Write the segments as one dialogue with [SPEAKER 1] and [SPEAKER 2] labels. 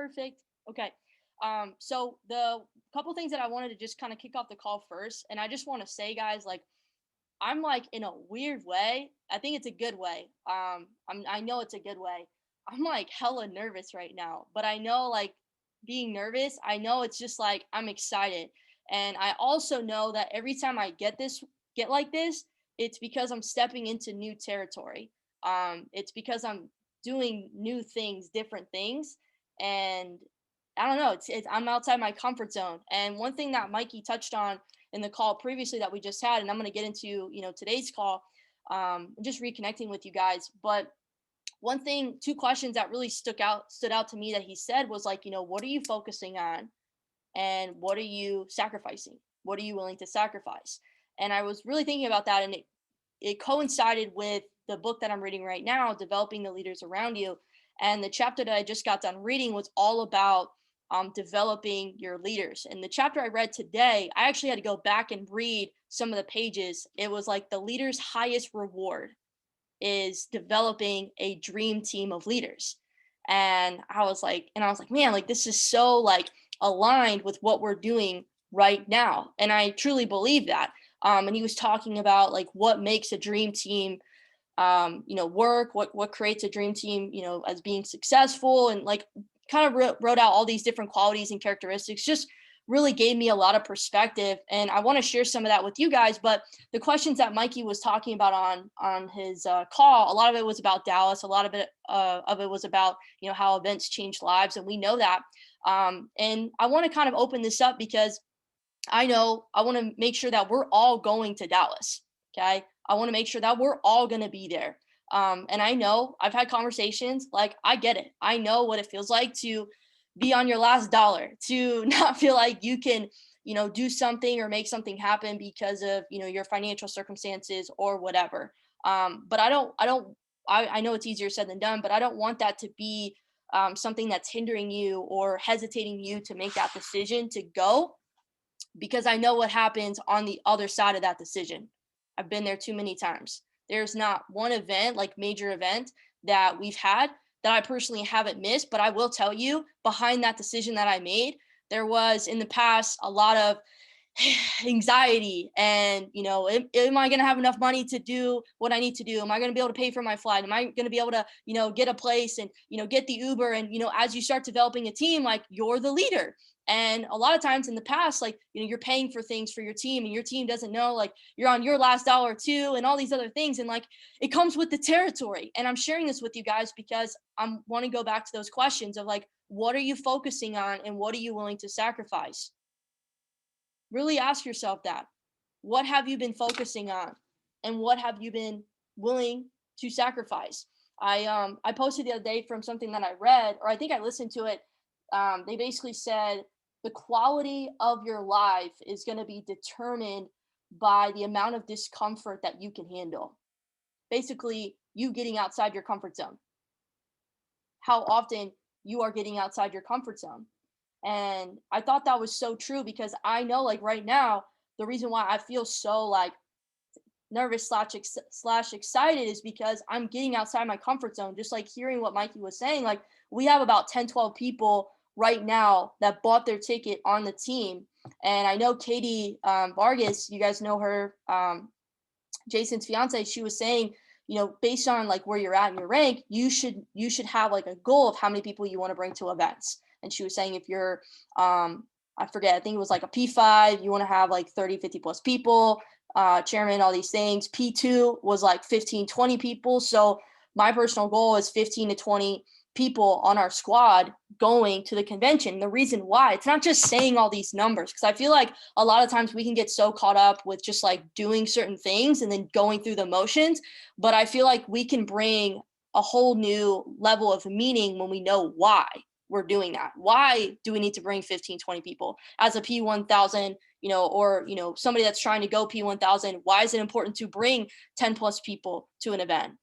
[SPEAKER 1] Perfect. Okay. So the couple things that I wanted to just kind of kick off the call first, and I just want to say, guys, like I'm like in a weird way. I think it's a good way. I know it's a good way. I'm like hella nervous right now, but I know like being nervous, I know it's just like I'm excited. And I also know that every time I get like this, it's because I'm stepping into new territory. It's because I'm doing new things, different things. And I don't know, it's I'm outside my comfort zone. And one thing that Mikey touched on in the call previously that we just had, and I'm going to get into today's call, just reconnecting with you guys. But one thing, two questions that really stood out to me that he said was like, what are you focusing on, and what are you sacrificing? What are you willing to sacrifice? And I was really thinking about that, and it coincided with the book that I'm reading right now, Developing the Leaders Around You. And the chapter that I just got done reading was all about developing your leaders. And the chapter I read today, I actually had to go back and read some of the pages. It was like the leader's highest reward is developing a dream team of leaders. And I was like, man, like this is so like aligned with what we're doing right now. And I truly believe that. And he was talking about like what makes a dream team work, what creates a dream team, as being successful, and like kind of wrote out all these different qualities and characteristics. Just really gave me a lot of perspective, and I want to share some of that with you guys. But the questions that Mikey was talking about on his call, a lot of it was about Dallas. A lot of it was about how events change lives, and we know that. And I want to kind of open this up because I know I want to make sure that we're all going to Dallas. Okay. I want to make sure that we're all going to be there. And I know I've had conversations, like I get it. I know what it feels like to be on your last dollar, to not feel like you can, do something or make something happen because of, your financial circumstances or whatever. But I know it's easier said than done, but I don't want that to be something that's hindering you or hesitating you to make that decision to go, because I know what happens on the other side of that decision. I've been there too many times. There's not one event, like major event, that we've had that I personally haven't missed. But I will tell you, behind that decision that I made, there was in the past a lot of anxiety and am I going to have enough money to do what I need to do? Am I going to be able to pay for my flight? Am I going to be able to get a place and get the Uber? And as you start developing a team, like you're the leader. And a lot of times in the past, like you're paying for things for your team, and your team doesn't know, like you're on your last dollar too, and all these other things. And like it comes with the territory. And I'm sharing this with you guys because I want to go back to those questions of like, what are you focusing on and what are you willing to sacrifice? Really ask yourself that. What have you been focusing on, and what have you been willing to sacrifice? I posted the other day from something that I read, or I think I listened to it. They basically said the quality of your life is going to be determined by the amount of discomfort that you can handle. Basically, you getting outside your comfort zone. How often you are getting outside your comfort zone. And I thought that was so true because I know, like right now, the reason why I feel so like nervous slash excited is because I'm getting outside my comfort zone. Just like hearing what Mikey was saying, like we have about 10-12 people right now that bought their ticket on the team. And I know Katie Vargas, you guys know her, Jason's fiance. She was saying, based on like where you're at in your rank, you should have like a goal of how many people you want to bring to events. And she was saying if you're I forget, I think it was like a P5, you want to have like 30, 50 plus people, chairman, all these things. P2 was like 15, 20 people. So my personal goal is 15 to 20 people on our squad going to the convention. The reason why, it's not just saying all these numbers, because I feel like a lot of times we can get so caught up with just like doing certain things and then going through the motions. But I feel like we can bring a whole new level of meaning when we know why we're doing that. Why do we need to bring 15, 20 people as a P1000, or, somebody that's trying to go P1000? Why is it important to bring 10 plus people to an event?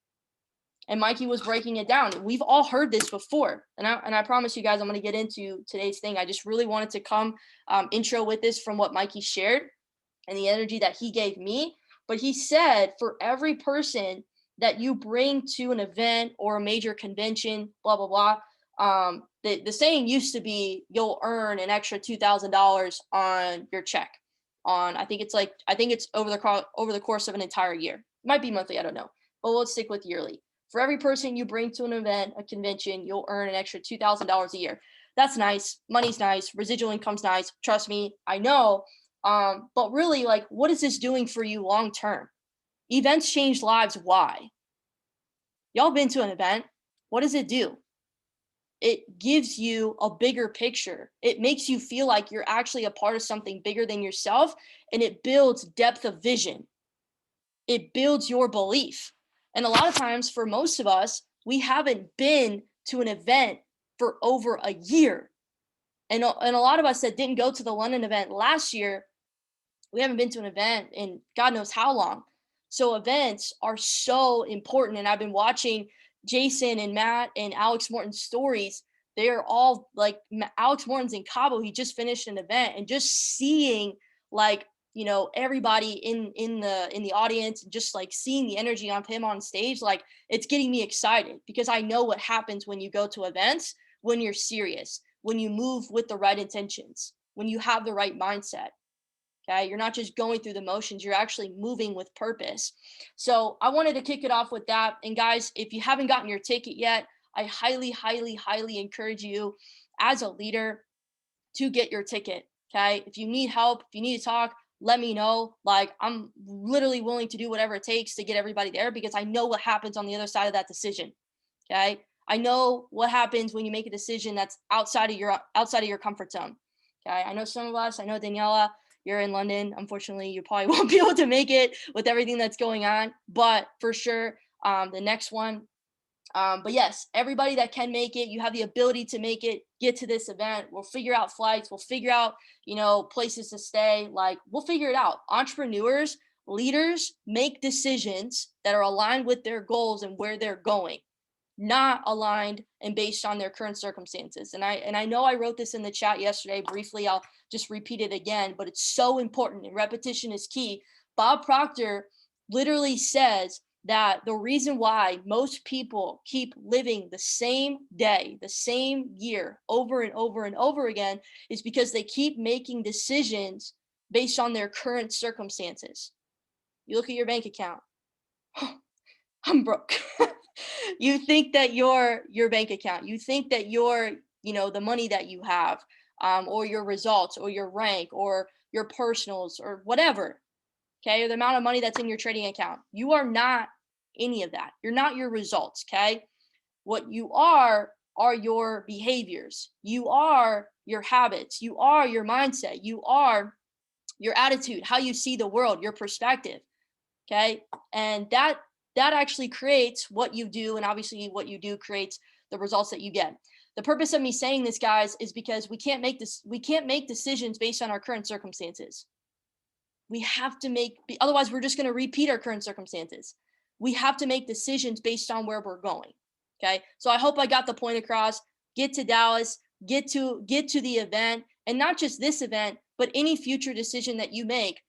[SPEAKER 1] And Mikey was breaking it down. We've all heard this before. And I promise you guys, I'm going to get into today's thing. I just really wanted to come intro with this from what Mikey shared and the energy that he gave me. But he said, for every person that you bring to an event or a major convention, blah, blah, blah, The saying used to be you'll earn an extra $2,000 on your check on, I think it's over the course of an entire year. It might be monthly, I don't know, but let's stick with yearly. For every person you bring to an event, a convention, you'll earn an extra $2,000 a year. That's nice. Money's nice. Residual income's nice. Trust me, I know. But really, like, what is this doing for you long term? Events change lives. Why? Y'all been to an event. What does it do? It gives you a bigger picture. It makes you feel like you're actually a part of something bigger than yourself, and it builds depth of vision. It builds your belief. And a lot of times for most of us, we haven't been to an event for over a year. And a lot of us that didn't go to the London event last year, we haven't been to an event in God knows how long. So events are so important. And I've been watching Jason and Matt and Alex Morton's stories. They're all like, Alex Morton's in Cabo. He just finished an event, and just seeing, like, you know, everybody in the audience, just like seeing the energy of him on stage, like, it's getting me excited, because I know what happens when you go to events, when you're serious, when you move with the right intentions, when you have the right mindset. Okay, you're not just going through the motions, you're actually moving with purpose. So I wanted to kick it off with that. And guys, if you haven't gotten your ticket yet, I highly, highly, highly encourage you as a leader to get your ticket. Okay, if you need help, if you need to talk, let me know. Like, I'm literally willing to do whatever it takes to get everybody there, because I know what happens on the other side of that decision. Okay, I know what happens when you make a decision that's outside of your comfort zone. Okay, I know some of us, I know Daniela, you're in London. Unfortunately, you probably won't be able to make it with everything that's going on, but for sure, the next one. But yes, everybody that can make it, you have the ability to make it, get to this event. We'll figure out flights. We'll figure out, you know, places to stay. Like, we'll figure it out. Entrepreneurs, leaders make decisions that are aligned with their goals and where they're going, not aligned and based on their current circumstances. And I know I wrote this in the chat yesterday briefly. I'll just repeat it again, but it's so important, and repetition is key. Bob Proctor literally says that the reason why most people keep living the same day, the same year over and over and over again is because they keep making decisions based on their current circumstances. You look at your bank account. I'm broke. You think that your bank account, you think that your, you know, the money that you have, or your results, or your rank, or your personals, or whatever, okay, or the amount of money that's in your trading account. You are not any of that. You're not your results, okay? What you are your behaviors. You are your habits. You are your mindset. You are your attitude, how you see the world, your perspective, okay? And that actually creates what you do, and obviously what you do creates the results that you get. The purpose of me saying this, guys, is because we can't make decisions based on our current circumstances. We have to otherwise we're just going to repeat our current circumstances. We have to make decisions based on where we're going. Okay. So I hope I got the point across. Get to Dallas, get to the event, and not just this event, but any future decision that you make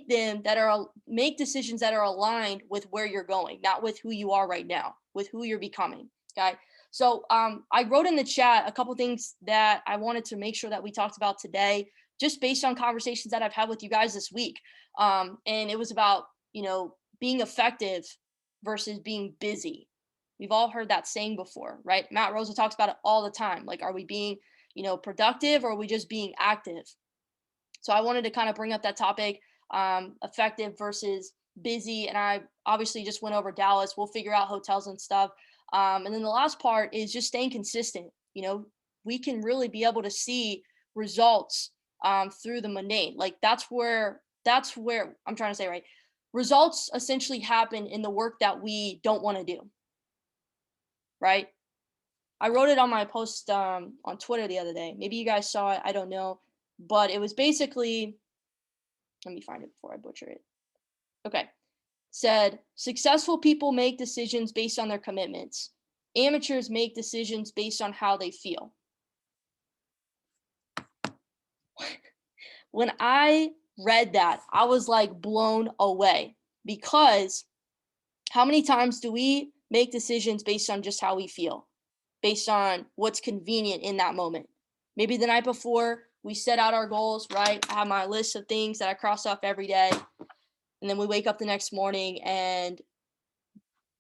[SPEAKER 1] decisions that are aligned with where you're going, not with who you are right now, with who you're becoming. Okay. So I wrote in the chat a couple things that I wanted to make sure that we talked about today, just based on conversations that I've had with you guys this week. And it was about, you know, being effective versus being busy. We've all heard that saying before, right? Matt Rosa talks about it all the time. Like, are we being, you know, productive, or are we just being active? So I wanted to kind of bring up that topic, effective versus busy. And I obviously just went over Dallas. We'll figure out hotels and stuff. And then the last part is just staying consistent. You know, we can really be able to see results through the mundane. Like, that's where I'm trying to say, right? Results essentially happen in the work that we don't want to do. Right? I wrote it on my post on Twitter the other day. Maybe you guys saw it. I don't know. But it was basically, let me find it before I butcher it. Okay. Said, successful people make decisions based on their commitments. Amateurs make decisions based on how they feel. When I read that, I was like blown away, because how many times do we make decisions based on just how we feel? based on what's convenient in that moment. Maybe the night before we set out our goals, right? I have my list of things that I cross off every day. And then we wake up the next morning and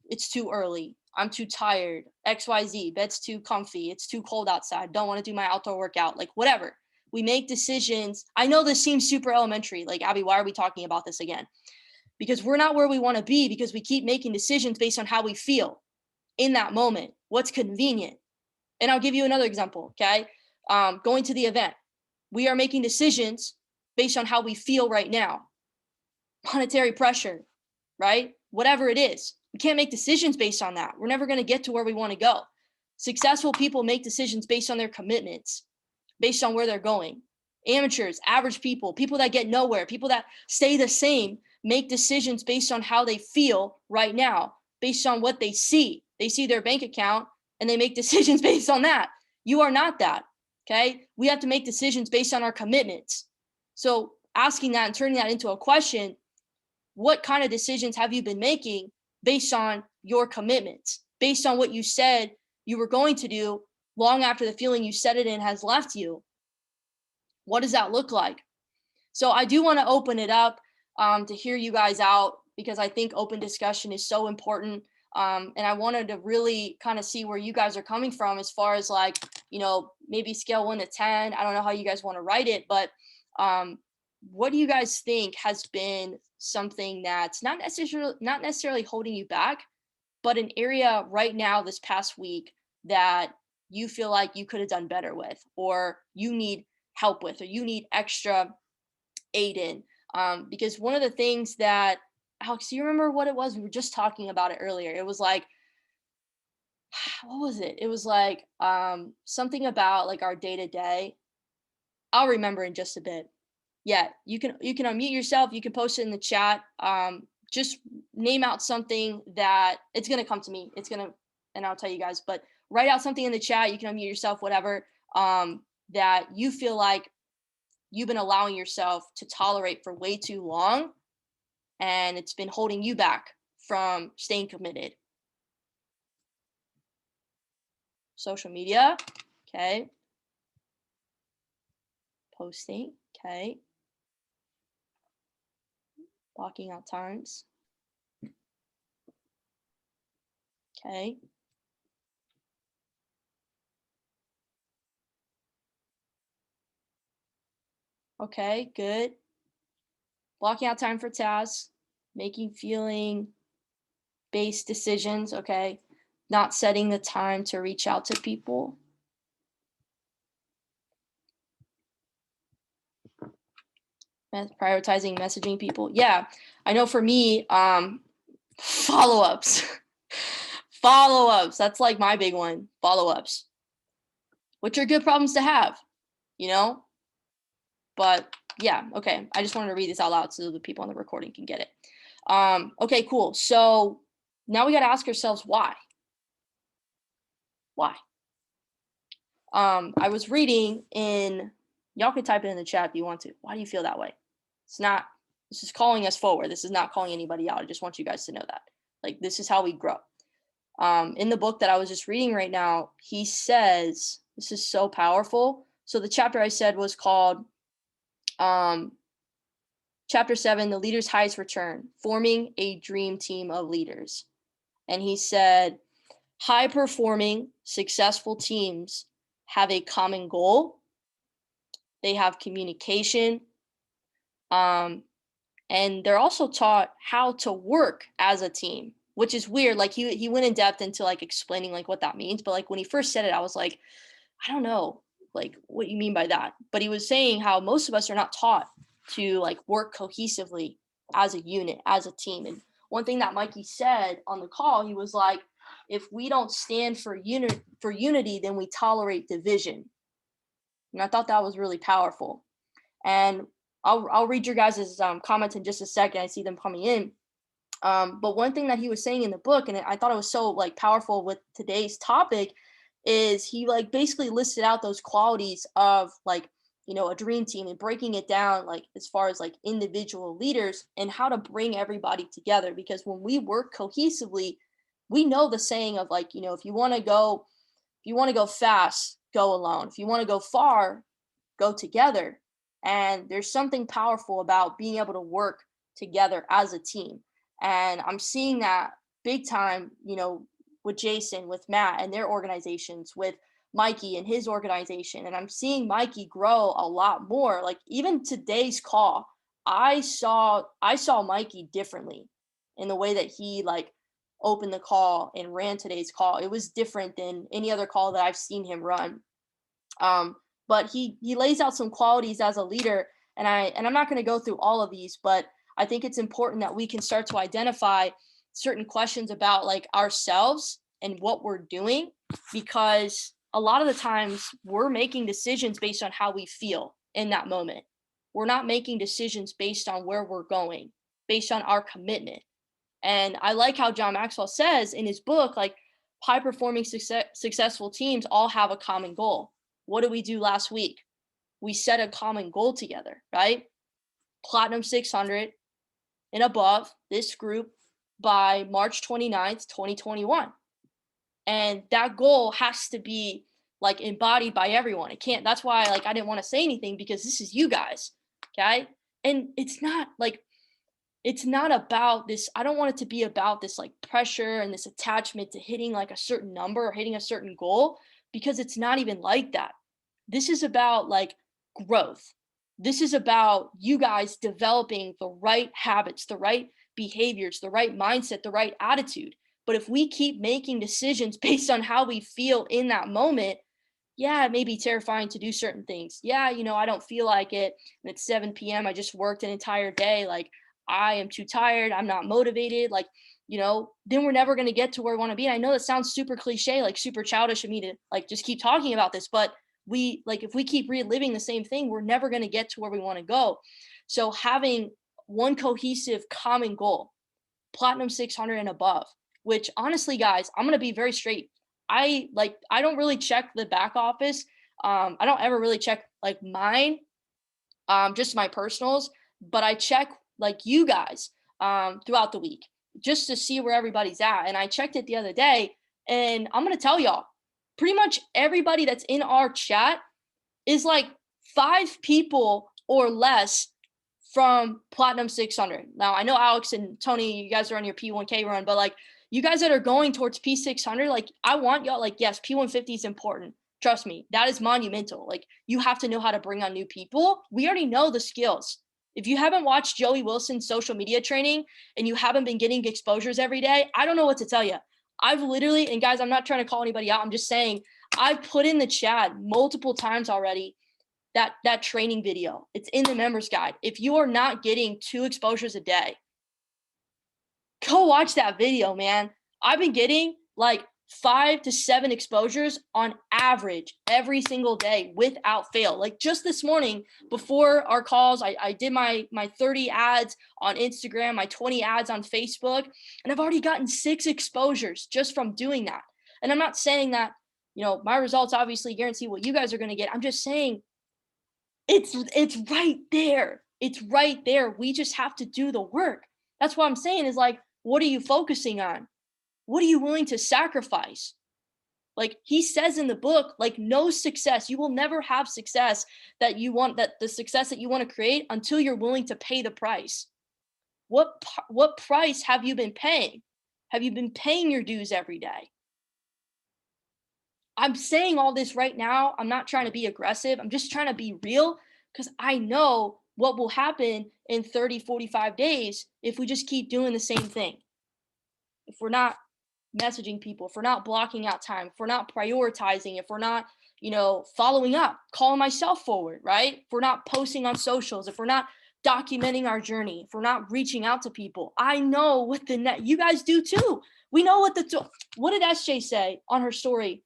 [SPEAKER 1] it's too early. I'm too tired. XYZ, bed's too comfy. It's too cold outside. Don't want to do my outdoor workout. Like whatever. We make decisions. I know this seems super elementary. Like, Abby, why are we talking about this again? Because we're not where we want to be because we keep making decisions based on how we feel in that moment. What's convenient? And I'll give you another example. Okay. Going to the event. We are making decisions based on how we feel right now. Monetary pressure, right? Whatever it is. We can't make decisions based on that. We're never going to get to where we want to go. Successful people make decisions based on their commitments, based on where they're going. Amateurs, average people, people that get nowhere, people that stay the same, make decisions based on how they feel right now, based on what they see. They see their bank account and they make decisions based on that. You are not that, okay? We have to make decisions based on our commitments. So asking that and turning that into a question, what kind of decisions have you been making based on your commitments, based on what you said you were going to do long after the feeling you said it in has left you? What does that look like? So I do want to open it up to hear you guys out because I think open discussion is so important. And I wanted to really kind of see where you guys are coming from as far as like, maybe scale 1 to 10. I don't know how you guys want to write it, but what do you guys think has been something that's not necessarily holding you back, but an area right now this past week that you feel like you could have done better with, or you need help with, or you need extra aid in? Because one of the things that, Alex, do you remember what it was? We were just talking about it earlier. It was like, what was it? It was like something about like our day to day. I'll remember in just a bit. Yeah, you can unmute yourself. You can post it in the chat. Just name out something that it's gonna come to me. And I'll tell you guys. But write out something in the chat. You can unmute yourself, whatever. That you feel like you've been allowing yourself to tolerate for way too long, and it's been holding you back from staying committed. Social media, okay. Posting, okay. Blocking out times. Okay. Okay, good. Blocking out time for tasks, making feeling based decisions, okay. Not setting the time to reach out to people. Prioritizing messaging people. Yeah, I know for me, follow-ups. Follow-ups, that's like my big one. Follow-ups, which are good problems to have, but yeah, okay. I just wanted to read this out loud so the people on the recording can get it. Okay, cool. So now we got to ask ourselves why. I was reading in, y'all can type it in the chat if you want to. Why do you feel that way? This is calling us forward. This is not calling anybody out. I just want you guys to know that. Like, this is how we grow. In the book that I was just reading right now, he says, this is so powerful. So the chapter I said was called Chapter 7, The Leader's Highest Return, Forming a Dream Team of Leaders. And he said, high-performing, successful teams have a common goal. They have communication. And they're also taught how to work as a team, which is weird. Like he went in depth into like explaining like what that means. But like when he first said it, I was like, I don't know, like what you mean by that. But he was saying how most of us are not taught to like work cohesively as a unit, as a team. And one thing that Mikey said on the call, he was like, if we don't stand for unity, then we tolerate division. And I thought that was really powerful. And I'll read your guys' comments in just a second. I see them coming in. But one thing that he was saying in the book, and I thought it was so like powerful with today's topic, is he like basically listed out those qualities of like, a dream team, and breaking it down like as far as like individual leaders and how to bring everybody together. Because when we work cohesively, we know the saying of like, if you want to go If you want to go fast, go alone. If you want to go far, go together. And there's something powerful about being able to work together as a team. And I'm seeing that big time, with Jason, with Matt and their organizations, with Mikey and his organization. And I'm seeing Mikey grow a lot more. Like even today's call, I saw Mikey differently in the way that he like opened the call and ran today's call. It was different than any other call that I've seen him run. But he lays out some qualities as a leader, and I'm not going to go through all of these, but I think it's important that we can start to identify certain questions about like ourselves and what we're doing, because a lot of the times we're making decisions based on how we feel in that moment. We're not making decisions based on where we're going, based on our commitment. And I like how John Maxwell says in his book, like high performing successful teams all have a common goal. What did we do last week? We set a common goal together, right? Platinum 600 and above, this group by March 29th, 2021. And that goal has to be like embodied by everyone. It can't, that's why like I didn't want to say anything, because this is you guys. Okay. And it's not about this. I don't want it to be about this like pressure and this attachment to hitting like a certain number or hitting a certain goal, because it's not even like that. This is about like growth. This is about you guys developing the right habits, the right behaviors, the right mindset, the right attitude. But if we keep making decisions based on how we feel in that moment, yeah, it may be terrifying to do certain things. Yeah, I don't feel like it. And it's 7 p.m. I just worked an entire day. Like, I am too tired. I'm not motivated. Like, then we're never going to get to where we want to be. And I know that sounds super cliche, like super childish of me to like just keep talking about this, but if we keep reliving the same thing, we're never going to get to where we want to go. So having one cohesive common goal, platinum 600 and above, which honestly, guys, I'm going to be very straight. I don't really check the back office. I don't ever really check like mine, just my personals, but I check like you guys throughout the week just to see where everybody's at. And I checked it the other day, and I'm going to tell y'all, pretty much everybody that's in our chat is like 5 people or less from platinum 600. Now I know Alex and Tony, you guys are on your P1K run, but like you guys that are going towards P600, like I want y'all, like, yes, P150 is important. Trust me, that is monumental. Like you have to know how to bring on new people. We already know the skills. If you haven't watched Joey Wilson's social media training and you haven't been getting exposures every day, I don't know what to tell you. I've literally, and guys, I'm not trying to call anybody out. I'm just saying I've put in the chat multiple times already that training video. It's in the members guide. If you are not getting 2 exposures a day, go watch that video, man. I've been getting like 5 to 7 exposures on average every single day without fail. Like just this morning before our calls, I did my 30 ads on Instagram, my 20 ads on Facebook, and I've already gotten 6 exposures just from doing that. And I'm not saying that, my results obviously guarantee what you guys are going to get. I'm just saying it's right there. It's right there. We just have to do the work. That's what I'm saying is like, what are you focusing on? What are you willing to sacrifice? Like he says in the book, like no success, you will never have success that you want, that the success that you want to create until you're willing to pay the price. What price have you been paying? Have you been paying your dues every day? I'm saying all this right now. I'm not trying to be aggressive. I'm just trying to be real, because I know what will happen in 30, 45 days if we just keep doing the same thing. If we're not messaging people, if we're not blocking out time, if we're not prioritizing, if we're not, following up, calling myself forward, right? If we're not posting on socials, if we're not documenting our journey, if we're not reaching out to people, I know what you guys do too. We know what did SJ say on her story?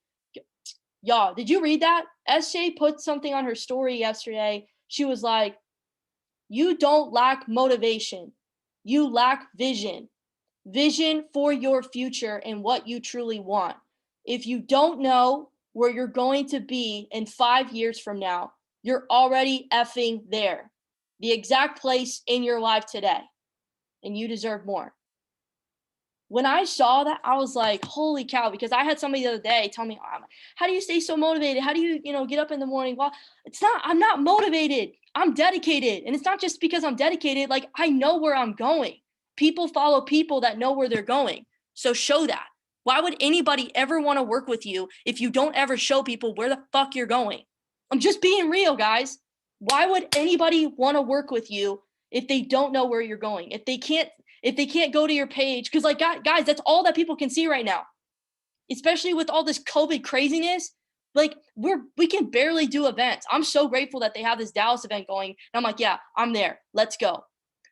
[SPEAKER 1] Y'all, did you read that? SJ put something on her story yesterday. She was like, you don't lack motivation. You lack vision. Vision for your future and what you truly want. If you don't know where you're going to be in 5 years from now, you're already effing there. The exact place in your life today. And you deserve more. When I saw that, I was like, holy cow, because I had somebody the other day tell me, oh, how do you stay so motivated? How do you, get up in the morning? Well, I'm not motivated. I'm dedicated. And it's not just because I'm dedicated. Like, I know where I'm going. People follow people that know where they're going. So show that. Why would anybody ever want to work with you if you don't ever show people where the fuck you're going? I'm just being real, guys. Why would anybody want to work with you if they don't know where you're going? If they can't go to your page, because like guys, that's all that people can see right now, especially with all this COVID craziness. Like we can barely do events. I'm so grateful that they have this Dallas event going, and I'm like, yeah, I'm there. Let's go.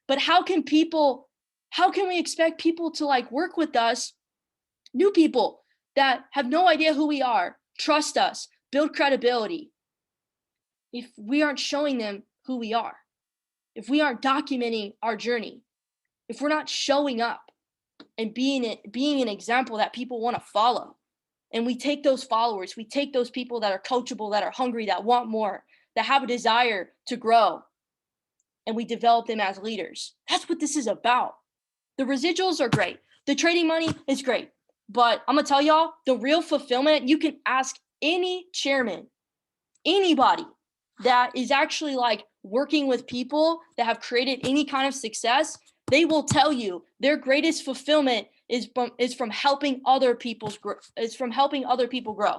[SPEAKER 1] But how can we expect people to like work with us, new people that have no idea who we are, trust us, build credibility, if we aren't showing them who we are, if we aren't documenting our journey, if we're not showing up and being an example that people want to follow? And we take those followers, we take those people that are coachable, that are hungry, that want more, that have a desire to grow, and we develop them as leaders. That's what this is about. The residuals are great. The trading money is great. But I'm going to tell y'all, the real fulfillment, you can ask any chairman, anybody that is actually like working with people that have created any kind of success, they will tell you their greatest fulfillment is from helping other people grow.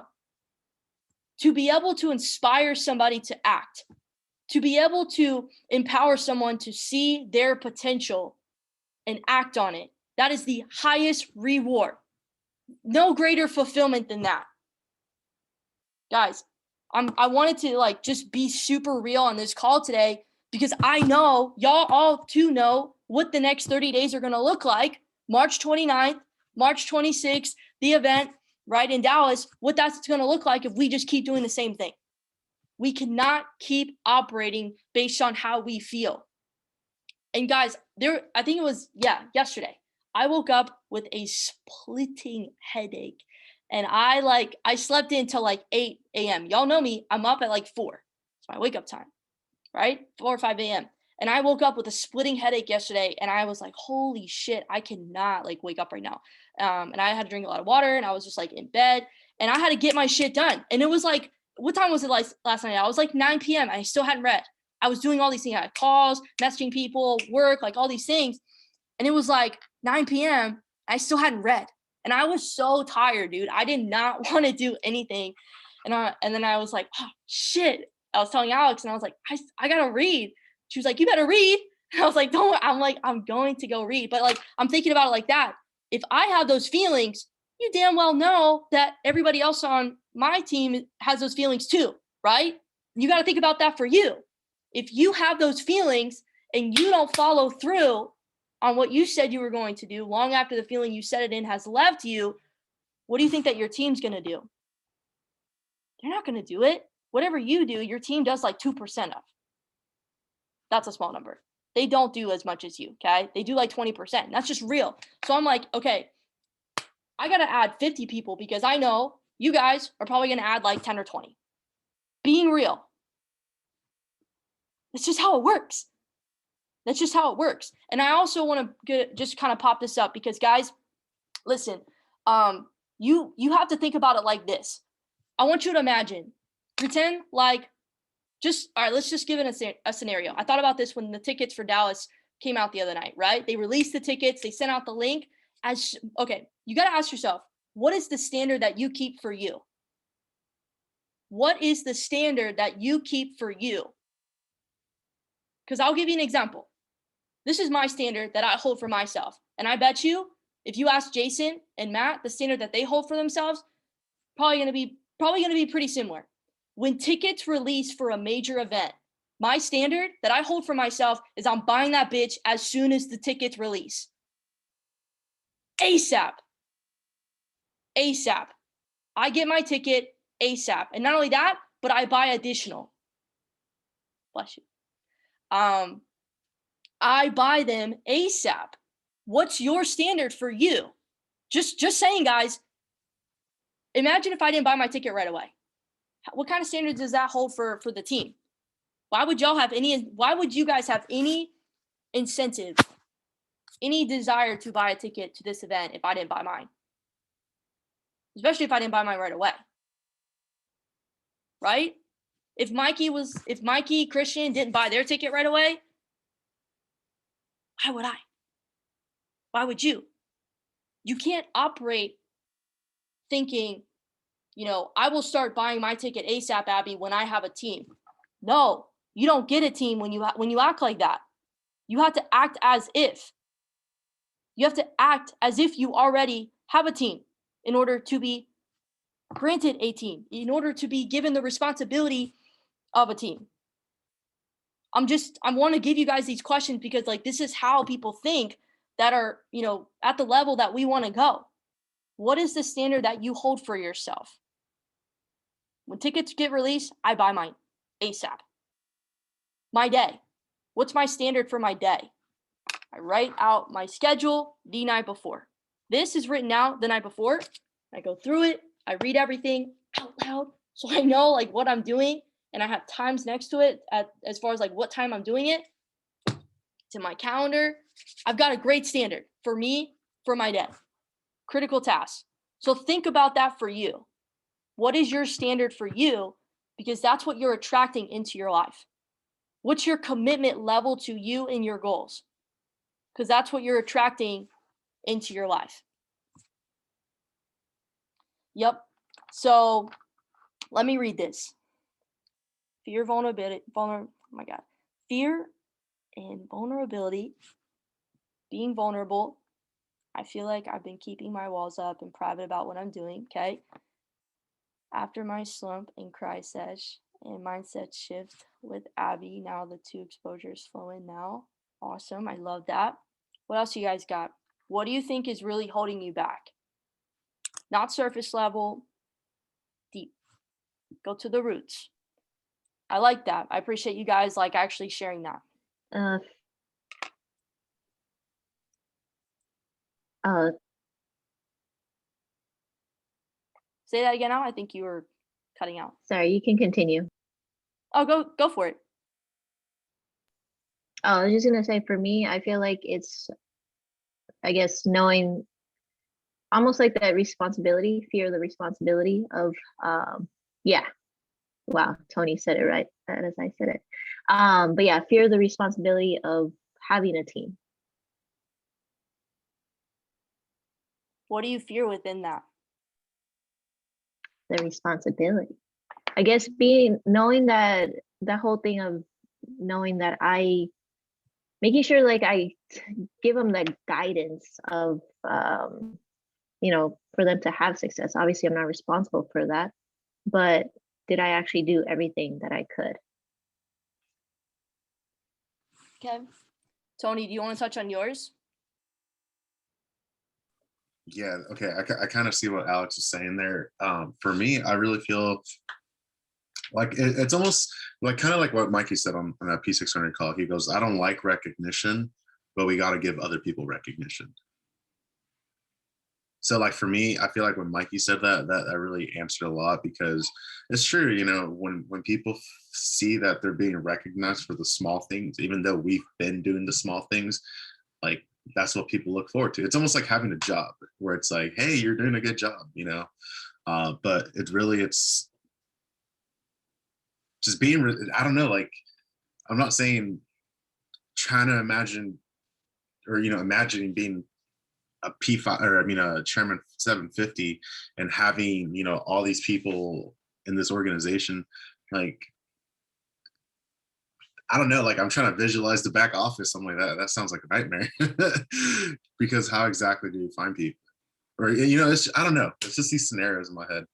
[SPEAKER 1] To be able to inspire somebody to act, to be able to empower someone to see their potential and act on it, that is the highest reward. No greater fulfillment than that. Guys, I wanted to like just be super real on this call today, because I know y'all all too know what the next 30 days are going to look like. March 29th, March 26th, the event right in Dallas, what that's going to look like if we just keep doing the same thing. We cannot keep operating based on how we feel. And guys, I think it was, yesterday, I woke up with a splitting headache. And I slept in till like 8 a.m. Y'all know me, I'm up at like 4. It's my wake up time, right? 4 or 5 a.m. And I woke up with a splitting headache yesterday, and I was like, holy shit, I cannot like wake up right now. And I had to drink a lot of water, and I was just like in bed, and I had to get my shit done. And it was like, what time was it like last night? I was like 9 p.m. I still hadn't read. I was doing all these things. I had calls, messaging people, work, like all these things. And it was like 9 p.m. I still hadn't read. And I was so tired, dude. I did not want to do anything. And then I was like, oh, shit. I was telling Alex, and I was like, I got to read. She was like, you better read. And I was like, I'm going to go read. But like, I'm thinking about it like that. If I have those feelings, you damn well know that everybody else on my team has those feelings too, right? You got to think about that for you. If you have those feelings and you don't follow through on what you said you were going to do long after the feeling you set it in has left you, what do you think that your team's going to do? They're not going to do it. Whatever you do, your team does like 2% of. That's a small number. They don't do as much as you, okay? They do like 20%. That's just real. So I'm like, okay, I got to add 50 people because I know you guys are probably going to add like 10 or 20. Being real. That's just how it works. That's just how it works. And I also want to just kind of pop this up because, guys, listen, you have to think about it like this. I want you to imagine, pretend like all right, let's just give it a scenario. I thought about this when the tickets for Dallas came out the other night, right? They released the tickets. They sent out the link. Okay, you got to ask yourself, what is the standard that you keep for you? What is the standard that you keep for you? Because I'll give you an example. This is my standard that I hold for myself. And I bet you, if you ask Jason and Matt, the standard that they hold for themselves, probably going to be pretty similar. When tickets release for a major event, my standard that I hold for myself is I'm buying that bitch as soon as the tickets release. ASAP. I get my ticket ASAP. And not only that, but I buy additional. Bless you. I buy them ASAP. What's your standard for you? Just saying, guys. Imagine if I didn't buy my ticket right away. What kind of standards does that hold for the team? Why would you guys have any incentive any desire to buy a ticket to this event if I didn't buy mine. Especially if I didn't buy mine right away. Right? If Mikey, Christian didn't buy their ticket right away, why would I? Why would you? You can't operate thinking, I will start buying my ticket ASAP, Abby, when I have a team. No, you don't get a team when you act like that. You have to act as if. You have to act as if you already have a team in order to be granted a team, in order to be given the responsibility of a team. I want to give you guys these questions because this is how people think that are, at the level that we want to go. What is the standard that you hold for yourself? When tickets get released, I buy mine ASAP. My day. What's my standard for my day? I write out my schedule the night before. This is written out the night before. I go through it. I read everything out loud so I know what I'm doing, and I have times next to it as far as what time I'm doing it. It's in my calendar. I've got a great standard for me, for my day. Critical tasks. So think about that for you. What is your standard for you? Because that's what you're attracting into your life. What's your commitment level to you and your goals? Because that's what you're attracting into your life. Yep. So let me read this. Fear, vulnerability, oh my God. Fear and vulnerability, being vulnerable. I feel like I've been keeping my walls up and private about what I'm doing, okay? After my slump and cry sesh and mindset shift with Abby, now the 2 exposures flow in now. Awesome. I love that. What else you guys got? What do you think is really holding you back? Not surface level, deep. Go to the roots. I like that. I appreciate you guys actually sharing that. Say that again now. I think you were cutting out.
[SPEAKER 2] Sorry, you can continue.
[SPEAKER 1] Oh, go for it.
[SPEAKER 2] Oh, I was just gonna say, for me, I feel like it's, I guess, knowing almost like that responsibility, fear of the responsibility of, yeah. Wow, Tony said it right as I said it. But yeah, fear of the responsibility of having a team.
[SPEAKER 1] What do you fear within that?
[SPEAKER 2] The responsibility. I guess knowing that whole thing of knowing that making sure I give them that guidance of, for them to have success. Obviously, I'm not responsible for that, but did I actually do everything that I could?
[SPEAKER 1] Okay. Tony, do you want to touch on yours?
[SPEAKER 3] Yeah, okay. I kind of see what Alex is saying there. For me, I really feel like it's almost kind of like what Mikey said on that P600 call. He goes, I don't like recognition, but we got to give other people recognition. So for me, I feel like when Mikey said that really answered a lot, because it's true, when people see that they're being recognized for the small things, even though we've been doing the small things, that's what people look forward to. It's almost like having a job where it's like, hey, you're doing a good job, but it's just being, I don't know, I'm not saying trying to imagine or, imagining being a P5 or a chairman 750 and having, all these people in this organization, I don't know, I'm trying to visualize the back office, something like that. That sounds like a nightmare. Because how exactly do you find people? Or, I don't know. It's just these scenarios in my head.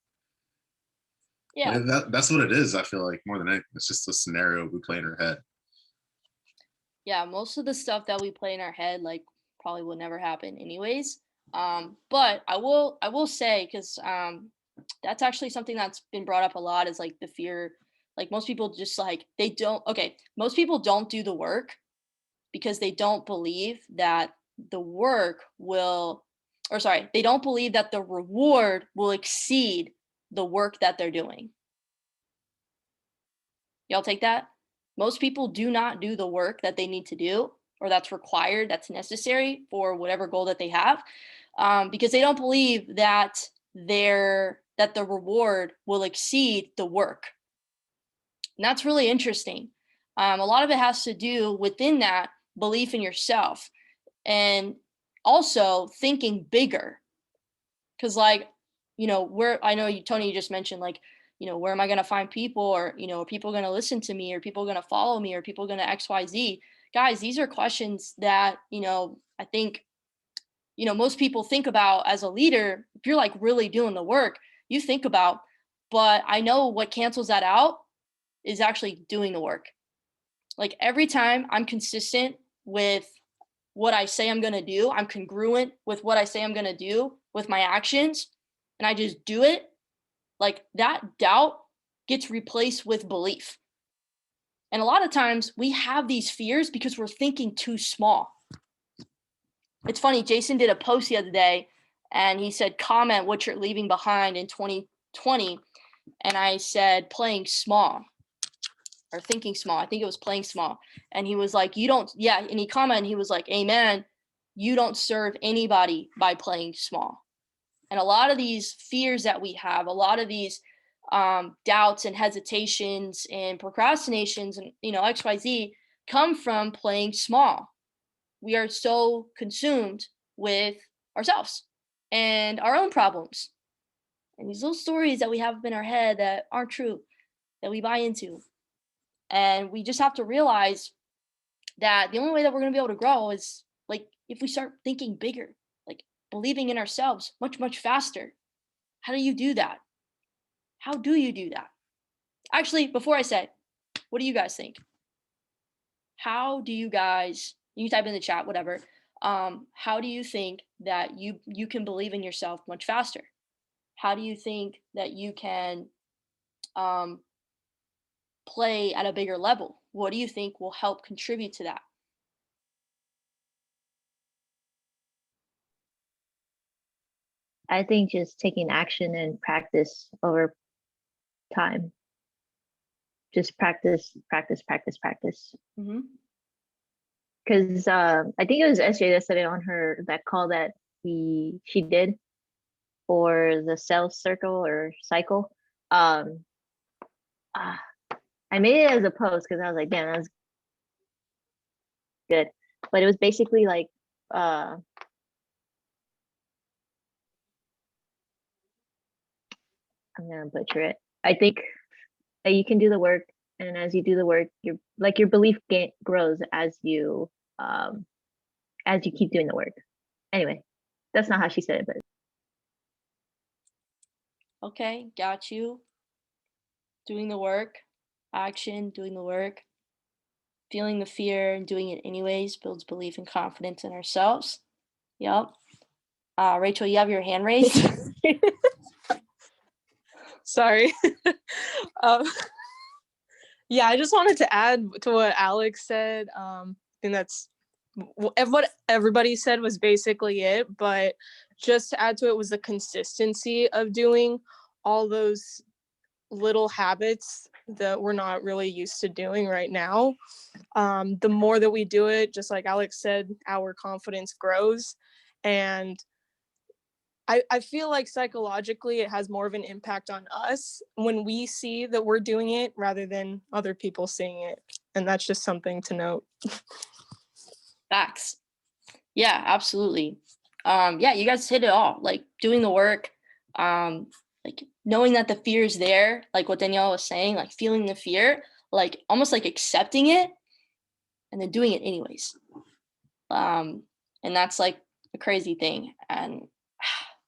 [SPEAKER 1] Yeah.
[SPEAKER 3] That's what it is, I feel like, more than anything. It's just a scenario we play in our head.
[SPEAKER 1] Yeah, most of the stuff that we play in our head, probably will never happen anyways. But I will say, because that's actually something that's been brought up a lot, is the fear. Most people just most people don't do the work because they don't believe that the work they don't believe that the reward will exceed the work that they're doing. Y'all take that? Most people do not do the work that they need to do or that's required, that's necessary for whatever goal that they have, because they don't believe that the reward will exceed the work. And that's really interesting. A lot of it has to do within that belief in yourself, and also thinking bigger. Because like, where I know you, Tony, you just mentioned like, where am I going to find people, or, are people going to listen to me, or people going to follow me, or people going to XYZ? Guys, these are questions that, I think, most people think about as a leader. If you're like really doing the work, you think about, but I know what cancels that out is actually doing the work. Like every time I'm consistent with what I say I'm going to do, I'm congruent with what I say I'm going to do with my actions, and I just do it, like that doubt gets replaced with belief. And a lot of times we have these fears because we're thinking too small. It's funny, Jason did a post the other day and he said, comment what you're leaving behind in 2020. And I said, playing small or thinking small. I think it was playing small. And he was like, and he commented, he was like, amen. You don't serve anybody by playing small. And a lot of these fears that we have, a lot of these doubts and hesitations and procrastinations and, XYZ come from playing small. We are so consumed with ourselves and our own problems and these little stories that we have in our head that aren't true, that we buy into. And we just have to realize that the only way that we're going to be able to grow is like if we start thinking bigger, like believing in ourselves much, much faster. How do you do that? How do you do that? Actually, before I say, what do you guys think? How do you guys, you type in the chat, whatever. How do you think that you can believe in yourself much faster? How do you think that you can play at a bigger level? What do you think will help contribute to that?
[SPEAKER 2] I think just taking action and practice over time. Just practice, practice, practice, practice.
[SPEAKER 1] Mm-hmm.
[SPEAKER 2] Because I think it was SJ that said it on that call that she did for the sales circle or cycle. I made it as a post because I was like, damn, that was good. But it was basically like I'm gonna butcher it. I think that you can do the work, and as you do the work, your belief grows as you keep doing the work. Anyway, that's not how she said it, but
[SPEAKER 1] Okay, got you. Doing the work, action, doing the work, feeling the fear and doing it anyways builds belief and confidence in ourselves. Yep. Rachel, you have your hand raised.
[SPEAKER 4] Sorry. Yeah, I just wanted to add to what Alex said. And that's what everybody said was basically it. But just to add to it was the consistency of doing all those little habits that we're not really used to doing right now. The more that we do it, just like Alex said, our confidence grows. And I feel like psychologically it has more of an impact on us when we see that we're doing it rather than other people seeing it. And that's just something to note.
[SPEAKER 1] Facts. Yeah, absolutely. Yeah, you guys hit it all. Like doing the work, like knowing that the fear is there, like what Danielle was saying, like feeling the fear, like almost like accepting it and then doing it anyways. And that's like a crazy thing. And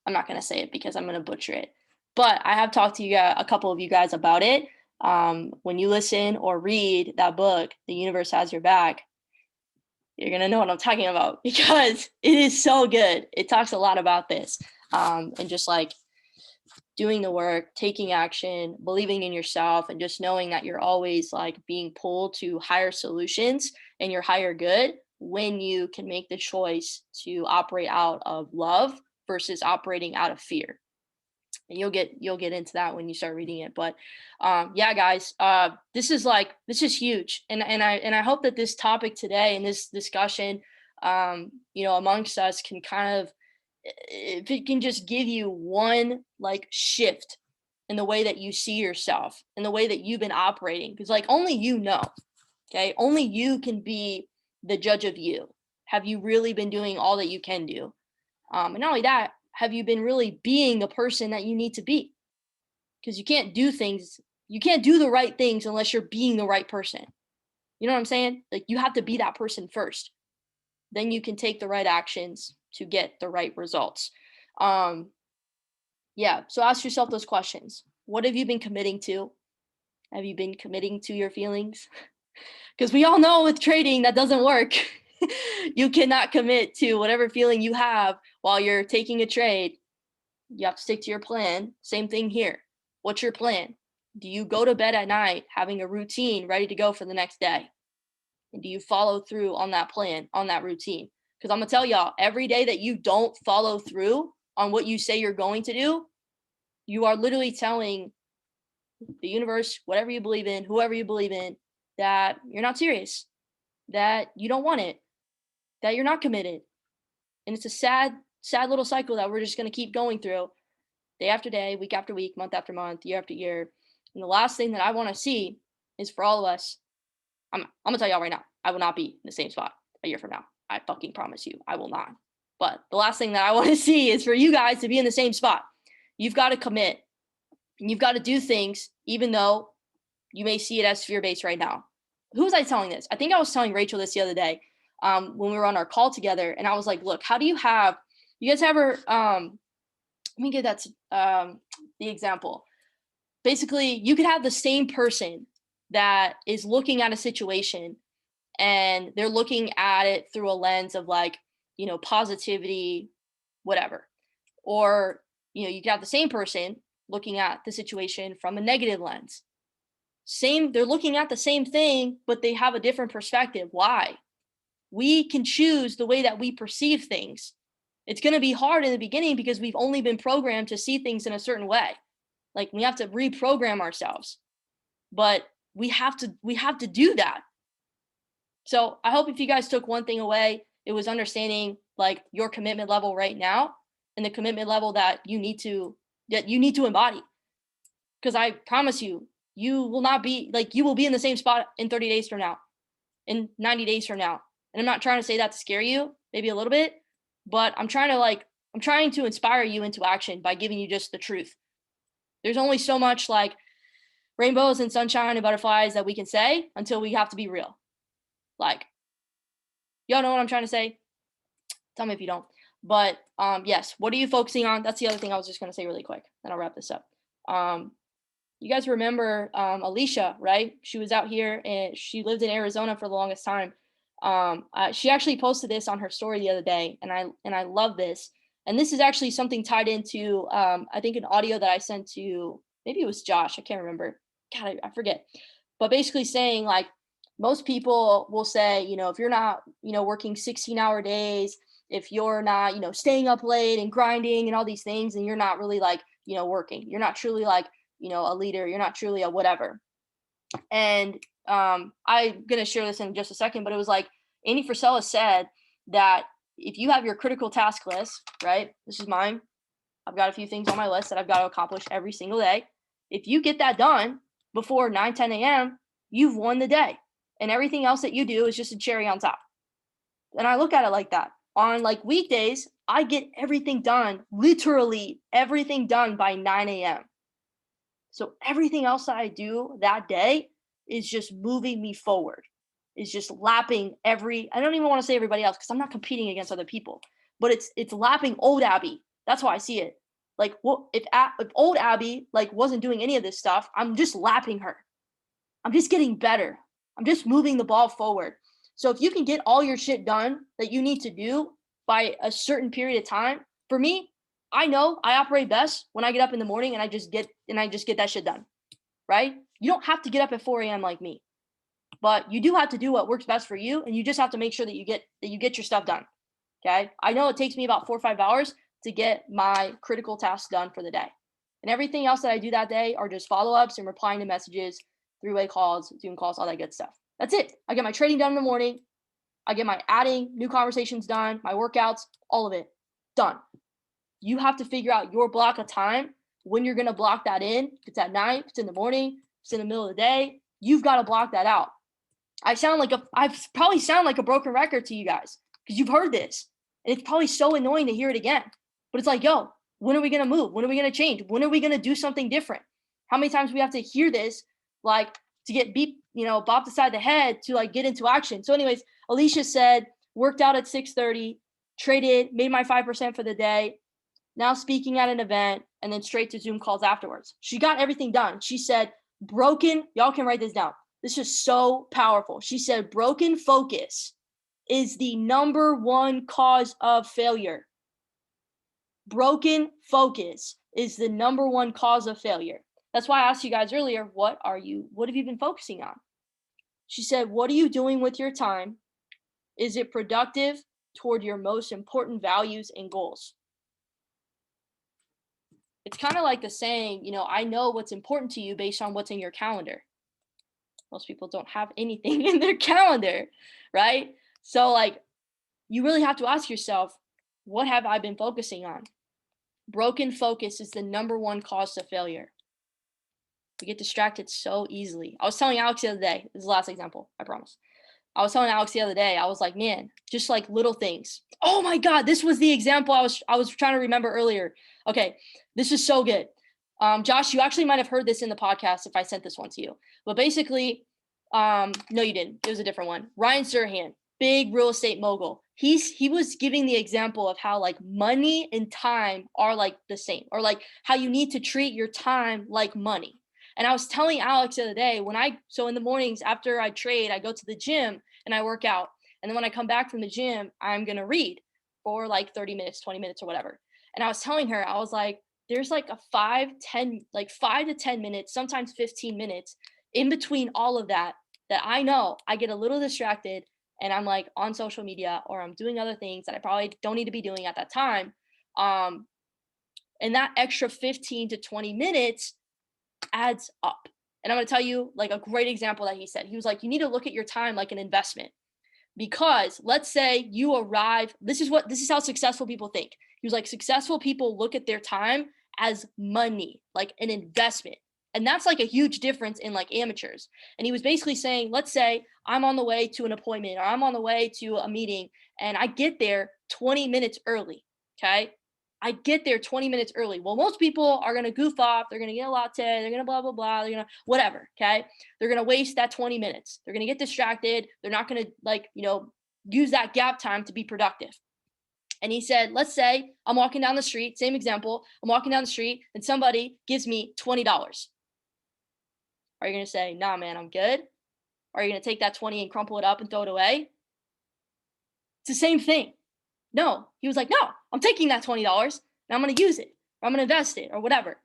[SPEAKER 1] I'm not going to say it because I'm going to butcher it, but I have talked to a couple of you guys about it. When you listen or read that book, The Universe Has Your Back, you're going to know what I'm talking about because it is so good. It talks a lot about this, and just like doing the work, taking action, believing in yourself, and just knowing that you're always like being pulled to higher solutions and your higher good when you can make the choice to operate out of love versus operating out of fear. And you'll get into that when you start reading it. But yeah, guys, this is huge. And I hope that this topic today and this discussion, amongst us can kind of, if it can just give you one like shift in the way that you see yourself, in the way that you've been operating, because like only you know, okay, only you can be the judge of you. Have you really been doing all that you can do? And not only that, have you been really being the person that you need to be? Because you can't do the right things unless you're being the right person. You know what I'm saying? Like you have to be that person first. Then you can take the right actions to get the right results. Yeah. So ask yourself those questions. What have you been committing to? Have you been committing to your feelings? Because we all know with trading that doesn't work. You cannot commit to whatever feeling you have while you're taking a trade. You have to stick to your plan. Same thing here. What's your plan? Do you go to bed at night having a routine ready to go for the next day? And do you follow through on that plan, on that routine? Because I'm going to tell y'all, every day that you don't follow through on what you say you're going to do, you are literally telling the universe, whatever you believe in, whoever you believe in, that you're not serious, that you don't want it, that you're not committed. And it's a sad little cycle that we're just going to keep going through day after day, week after week, month after month, year after year. And the last thing that I want to see is for all of us, I'm going to tell y'all right now, I will not be in the same spot a year from now. I fucking promise you, I will not. But the last thing that I want to see is for you guys to be in the same spot. You've got to commit and you've got to do things, even though you may see it as fear-based right now. Who was I telling this? I think I was telling Rachel this the other day when we were on our call together. And I was like, look, how do you guys ever, let me give that the example. Basically, you could have the same person that is looking at a situation and they're looking at it through a lens of like, positivity, whatever. Or, you could have the same person looking at the situation from a negative lens. They're looking at the same thing, but they have a different perspective. Why? We can choose the way that we perceive things. It's going to be hard in the beginning because we've only been programmed to see things in a certain way. Like we have to reprogram ourselves, but we have to do that. So I hope if you guys took one thing away, it was understanding like your commitment level right now and the commitment level that you need to embody. Because I promise you, you will be in the same spot in 30 days from now, in 90 days from now. And I'm not trying to say that to scare you, maybe a little bit, but I'm trying to inspire you into action by giving you just the truth. There's only so much like rainbows and sunshine and butterflies that we can say until we have to be real. Like, y'all know what I'm trying to say? Tell me if you don't. But yes, what are you focusing on? That's the other thing I was just going to say really quick. Then I'll wrap this up. You guys remember Alicia, right? She was out here and she lived in Arizona for the longest time. She actually posted this on her story the other day, and I love this. And this is actually something tied into I think an audio that I sent to, maybe it was Josh, I can't remember. God, I forget. But basically saying like most people will say, if you're not, working 16-hour days, if you're not, staying up late and grinding and all these things, and you're not really like, working, you're not truly like, a leader, you're not truly a whatever. And I'm going to share this in just a second, but it was like Andy Frisella said that if you have your critical task list, right? This is mine. I've got a few things on my list that I've got to accomplish every single day. If you get that done before 9, 10 a.m., you've won the day. And everything else that you do is just a cherry on top. And I look at it like that. On like weekdays, I get everything done, literally everything done by 9 a.m. So everything else that I do that day is just moving me forward, is just lapping I don't even want to say everybody else because I'm not competing against other people, but it's lapping old Abby. That's how I see it. Like, well, if old Abby like wasn't doing any of this stuff, I'm just lapping her. I'm just getting better. I'm just moving the ball forward. So if you can get all your shit done that you need to do by a certain period of time, for me, I know I operate best when I get up in the morning and I just get that shit done, right? You don't have to get up at 4 a.m. like me, but you do have to do what works best for you. And you just have to make sure that you get your stuff done. Okay. I know it takes me about 4 or 5 hours to get my critical tasks done for the day. And everything else that I do that day are just follow-ups and replying to messages, three-way calls, Zoom calls, all that good stuff. That's it. I get my trading done in the morning. I get my adding new conversations done, my workouts, all of it done. You have to figure out your block of time when you're going to block that in. If it's at night, if it's in the morning, if it's in the middle of the day, you've got to block that out. I probably sound like a broken record to you guys because you've heard this and it's probably so annoying to hear it again. But it's like, yo, when are we going to move? When are we going to change? When are we going to do something different? How many times we have to hear this, like to get beat, bopped aside the head to like get into action. So anyways, Alicia said, worked out at 6:30, traded, made my 5% for the day. Now speaking at an event and then straight to Zoom calls afterwards. She got everything done. She said, y'all can write this down. This is so powerful. She said, broken focus is the number one cause of failure. Broken focus is the number one cause of failure. That's why I asked you guys earlier, what have you been focusing on? She said, what are you doing with your time? Is it productive toward your most important values and goals? It's kind of like the saying, I know what's important to you based on what's in your calendar. Most people don't have anything in their calendar, right? So like, you really have to ask yourself, what have I been focusing on? Broken focus is the number one cause to failure. We get distracted so easily. I was telling Alex the other day, this is the last example, I promise. I was telling Alex the other day, I was like, man, just like little things. Oh my God, this was the example I was trying to remember earlier. Okay, this is so good. Josh, you actually might have heard this in the podcast if I sent this one to you. But basically, no, you didn't. It was a different one. Ryan Serhant, big real estate mogul. He was giving the example of how like money and time are like the same, or like how you need to treat your time like money. And I was telling Alex the other day, so in the mornings after I trade, I go to the gym and I work out. And then when I come back from the gym, I'm going to read for like 30 minutes, 20 minutes or whatever. And I was telling her, I was like, there's like a 5 to 10 minutes, sometimes 15 minutes in between all of that I know I get a little distracted and I'm like on social media or I'm doing other things that I probably don't need to be doing at that time. And that extra 15 to 20 minutes adds up. And I'm going to tell you like a great example that he said. He was like, you need to look at your time like an investment, because let's say you arrive. This is how successful people think. He was like, successful people look at their time as money, like an investment. And that's like a huge difference in like amateurs. And he was basically saying, let's say I'm on the way to an appointment or I'm on the way to a meeting and I get there 20 minutes early. Okay. I get there 20 minutes early. Well, most people are going to goof off. They're going to get a latte. They're going to blah, blah, blah. They're going to whatever. Okay. They're going to waste that 20 minutes. They're going to get distracted. They're not going to use that gap time to be productive. And he said, let's say I'm walking down the street, same example. I'm walking down the street and somebody gives me $20. Are you going to say, nah, man, I'm good? Or are you going to take that 20 and crumple it up and throw it away? It's the same thing. No, he was like, no, I'm taking that $20 and I'm going to use it, or I'm going to invest it or whatever.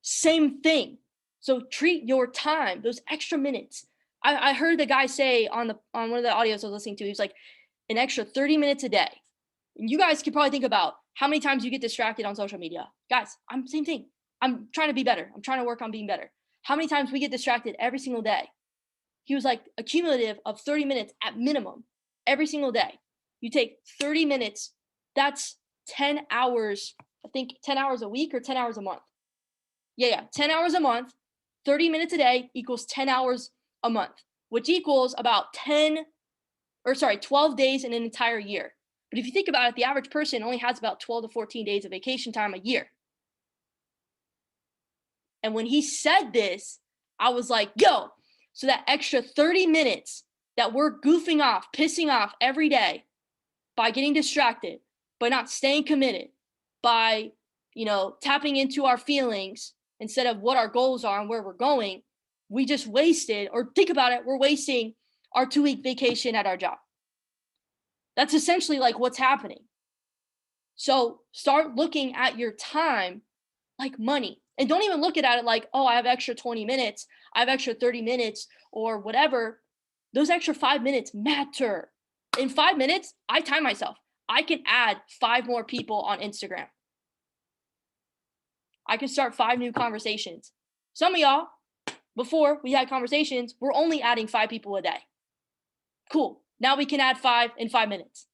[SPEAKER 1] Same thing. So treat your time, those extra minutes. I heard the guy say on one of the audios I was listening to, he was like, an extra 30 minutes a day. And you guys could probably think about how many times you get distracted on social media. Guys, I'm same thing. I'm trying to be better. I'm trying to work on being better. How many times we get distracted every single day? He was like, a cumulative of 30 minutes at minimum every single day. You take 30 minutes, that's 10 hours, I think 10 hours a week or 10 hours a month. Yeah, 10 hours a month, 30 minutes a day equals 10 hours a month, which equals about 12 days in an entire year. But if you think about it, the average person only has about 12 to 14 days of vacation time a year. And when he said this, I was like, yo, so that extra 30 minutes that we're goofing off, pissing off every day by getting distracted, by not staying committed, by, tapping into our feelings instead of what our goals are and where we're going, we just wasted, or think about it, we're wasting our 2-week vacation at our job. That's essentially like what's happening. So start looking at your time like money. And don't even look at it like, oh, I have extra 20 minutes, I have extra 30 minutes or whatever. Those extra 5 minutes matter. In 5 minutes, I time myself. I can add 5 more people on Instagram. I can start 5 new conversations. Some of y'all, before we had conversations, we're only adding 5 people a day. Cool. Now we can add 5 in 5 minutes.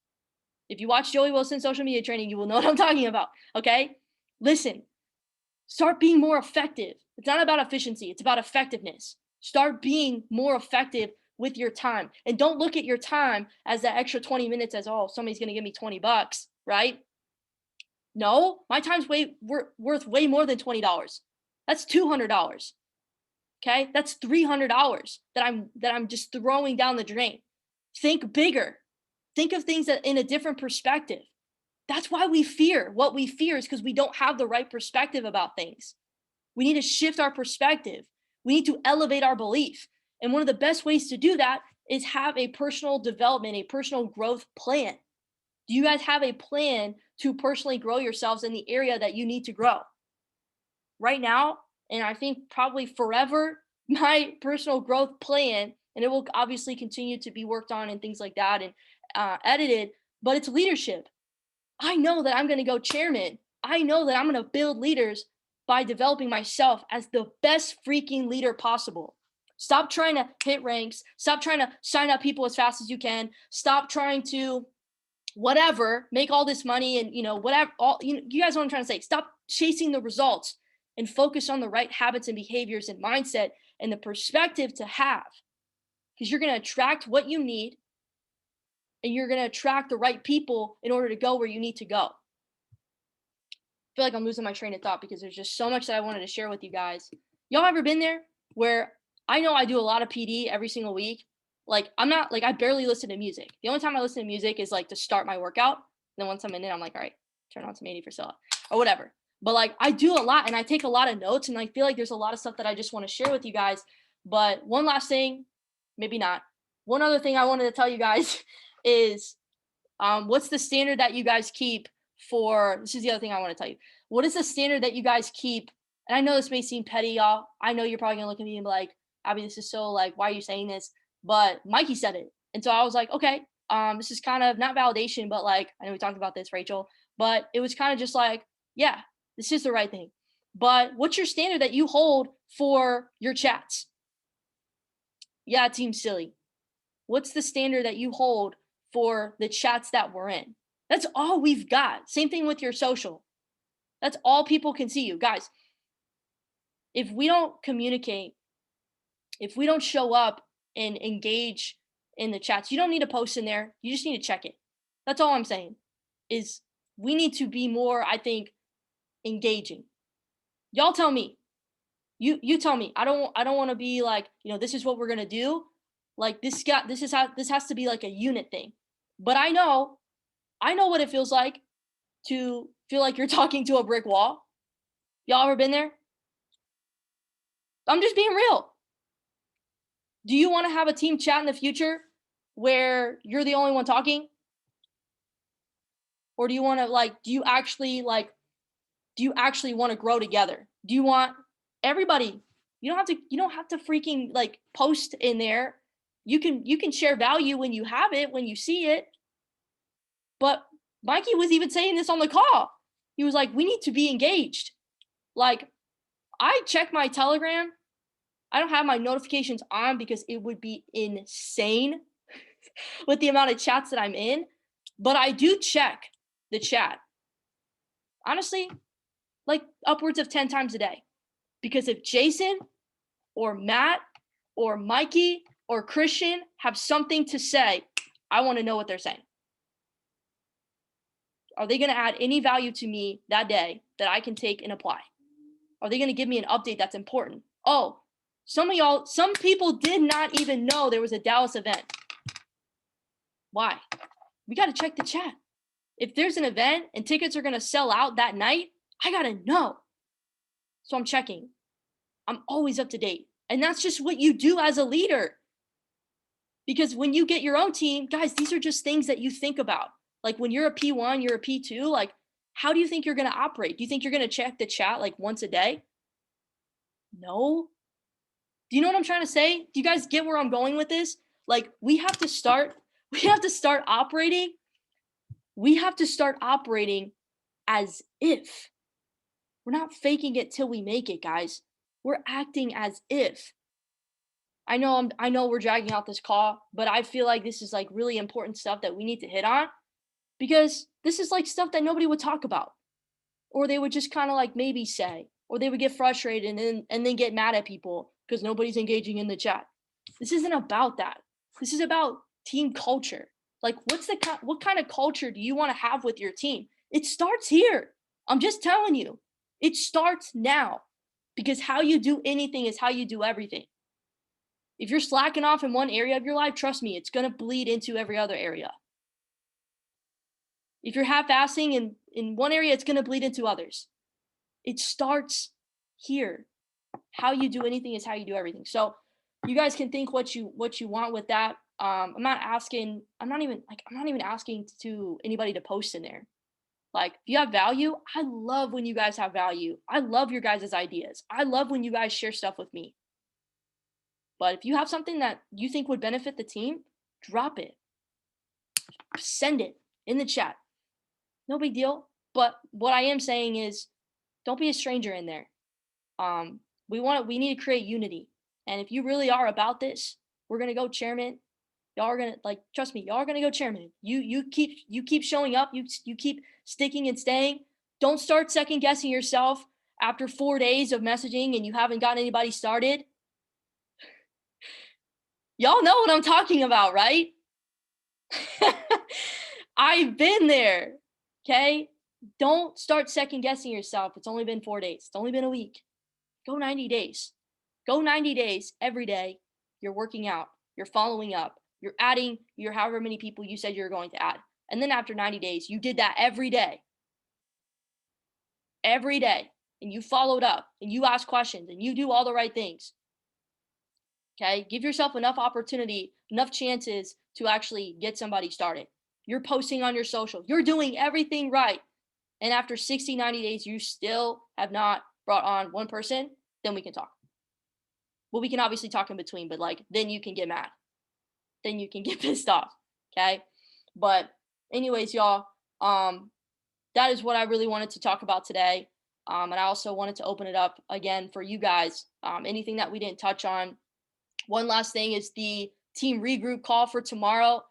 [SPEAKER 1] If you watch Joey Wilson's social media training, you will know what I'm talking about. Okay? Listen, start being more effective. It's not about efficiency, it's about effectiveness. Start being more effective with your time. And don't look at your time as that extra 20 minutes as, oh, somebody's going to give me $20, right? No, my time's worth way more than $20. That's $200. Okay? That's $300 that I'm just throwing down the drain. Think bigger. Think of things that in a different perspective. That's why we fear. What we fear is because we don't have the right perspective about things. We need to shift our perspective. We need to elevate our belief. And one of the best ways to do that is have a personal development, a personal growth plan. Do you guys have a plan to personally grow yourselves in the area that you need to grow? Right now, and I think probably forever, my personal growth plan, and it will obviously continue to be worked on and things like that and edited, but it's leadership. I know that I'm going to go chairman. I know that I'm going to build leaders by developing myself as the best freaking leader possible. Stop trying to hit ranks. Stop trying to sign up people as fast as you can. Stop trying to whatever, make all this money and, whatever. You guys know what I'm trying to say. Stop chasing the results and focus on the right habits and behaviors and mindset and the perspective to have. Because you're going to attract what you need and you're going to attract the right people in order to go where you need to go. I feel like I'm losing my train of thought because there's just so much that I wanted to share with you guys. Y'all ever been there where I know I do a lot of PD every single week? Like I barely listen to music. The only time I listen to music is like to start my workout. Then once I'm in it, I'm like, all right, turn on some 80 for Scylla or whatever. But like I do a lot and I take a lot of notes and I feel like there's a lot of stuff that I just want to share with you guys. But one last thing, maybe not. One other thing I wanted to tell you guys is what's the standard that you guys keep for, this is the other thing I want to tell you. What is the standard that you guys keep? And I know this may seem petty, y'all. I know you're probably going to look at me and be like, Abby, this is so like, why are you saying this? But Mikey said it. And so I was like, okay, this is kind of not validation, but like, I know we talked about this, Rachel, but it was kind of just like, yeah, this is the right thing. But what's your standard that you hold for your chats? Yeah, it seems silly. What's the standard that you hold for the chats that we're in? That's all we've got. Same thing with your social. That's all people can see you. Guys, if we don't communicate, if we don't show up and engage in the chats, you don't need to post in there. You just need to check it. That's all I'm saying is we need to be more, I think, engaging. Y'all tell me. You tell me. I don't want to be like, this is what we're going to do. Like this has to be like a unit thing. But I know what it feels like to feel like you're talking to a brick wall. Y'all ever been there? I'm just being real. Do you want to have a team chat in the future where you're the only one talking? Or do you want to do you actually want to grow together? Do you want everybody? You don't have to freaking post in there. You can share value when you have it, when you see it. But Mikey was even saying this on the call. He was like, we need to be engaged. Like, I check my Telegram. I don't have my notifications on because it would be insane with the amount of chats that I'm in. But I do check the chat. Honestly, like upwards of 10 times a day. Because if Jason or Matt or Mikey or Christian have something to say, I want to know what they're saying. Are they going to add any value to me that day that I can take and apply? Are they going to give me an update that's important? Oh, some people did not even know there was a Dallas event. Why? We got to check the chat. If there's an event and tickets are going to sell out that night, I got to know. So I'm checking. I'm always up to date. And that's just what you do as a leader. Because when you get your own team, guys, these are just things that you think about. Like when you're a P1, you're a P2, like how do you think you're going to operate? Do you think you're going to check the chat like once a day? No. Do you know what I'm trying to say? Do you guys get where I'm going with this? Like we have to start operating. We have to start operating as if We're not faking it till we make it, guys. We're acting as if. I know we're dragging out this call, but I feel like this is like really important stuff that we need to hit on because this is like stuff that nobody would talk about, or they would just kind of like maybe say, or they would get frustrated and then get mad at people because nobody's engaging in the chat. This isn't about that. This is about team culture. Like, what kind of culture do you want to have with your team? It starts here. I'm just telling you, it starts now, because how you do anything is how you do everything. If you're slacking off in one area of your life, trust me, it's going to bleed into every other area. If you're half-assing in one area, it's going to bleed into others. It starts here. How you do anything is how you do everything. So you guys can think what you want with that. I'm not even asking to anybody to post in there. Like, if you have value, I love when you guys have value. I love your guys' ideas. I love when you guys share stuff with me. But if you have something that you think would benefit the team, drop it. Send it in the chat. No big deal. But what I am saying is, don't be a stranger in there. We need to create unity. And if you really are about this, we're gonna go chairman. Y'all are gonna, like, trust me, y'all are gonna go chairman. You keep showing up. You keep sticking and staying. Don't start second guessing yourself after 4 days of messaging and you haven't gotten anybody started. Y'all know what I'm talking about, right? I've been there. Okay? Don't start second guessing yourself. It's only been 4 days. It's only been a week. Go 90 days. Go 90 days every day. You're working out. You're following up. You're adding your however many people you said you're going to add. And then after 90 days, you did that every day. Every day. And you followed up and you asked questions and you do all the right things. Okay? Give yourself enough opportunity, enough chances to actually get somebody started. You're posting on your social. You're doing everything right. And after 60, 90 days, you still have not brought on one person, then we can talk. Well, we can obviously talk in between, but like, then you can get mad. Then you can get pissed off. Okay? But anyways, y'all, that is what I really wanted to talk about today. And I also wanted to open it up again for you guys. Anything that we didn't touch on. One last thing is the team regroup call for tomorrow.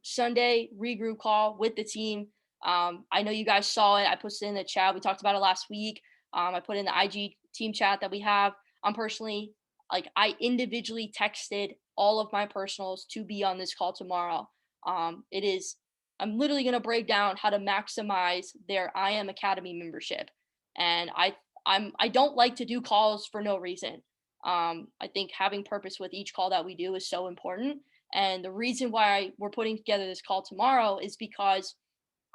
[SPEAKER 1] Sunday regroup call with the team. I know you guys saw it. I posted it in the chat. We talked about it last week. I put in the IG team chat that we have. I'm personally, like, I individually texted all of my personals to be on this call tomorrow. I'm literally going to break down how to maximize their I Am Academy membership. And I don't like to do calls for no reason. I think having purpose with each call that we do is so important. And the reason why we're putting together this call tomorrow is because